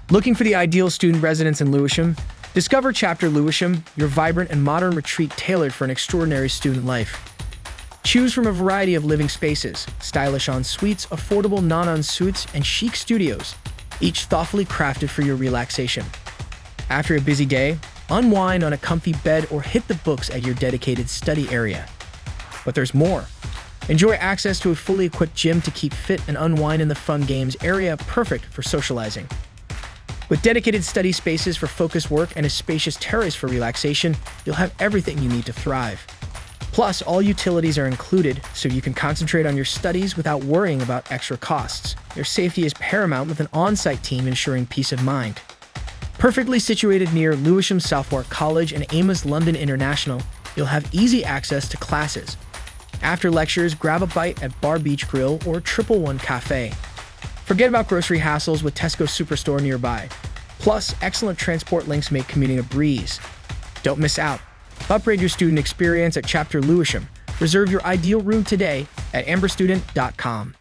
Looking for the ideal student residence in Lewisham? Discover Chapter Lewisham, your vibrant and modern retreat tailored for an extraordinary student life. Choose from a variety of living spaces, stylish en-suites, affordable non-ensuites, and chic studios, each thoughtfully crafted for your relaxation. After a busy day, unwind on a comfy bed or hit the books at your dedicated study area. But there's more. Enjoy access to a fully equipped gym to keep fit and unwind in the fun games area, perfect for socializing. With dedicated study spaces for focused work and a spacious terrace for relaxation, you'll have everything you need to thrive. Plus, all utilities are included, so you can concentrate on your studies without worrying about extra costs. Your safety is paramount with an on-site team ensuring peace of mind. Perfectly situated near Lewisham Southwark College and Amos London International, you'll have easy access to classes. After lectures, grab a bite at Bar Beach Grill or 111 Cafe. Forget about grocery hassles with Tesco Superstore nearby. Plus, excellent transport links make commuting a breeze. Don't miss out. Upgrade your student experience at Chapter Lewisham. Reserve your ideal room today at amberstudent.com.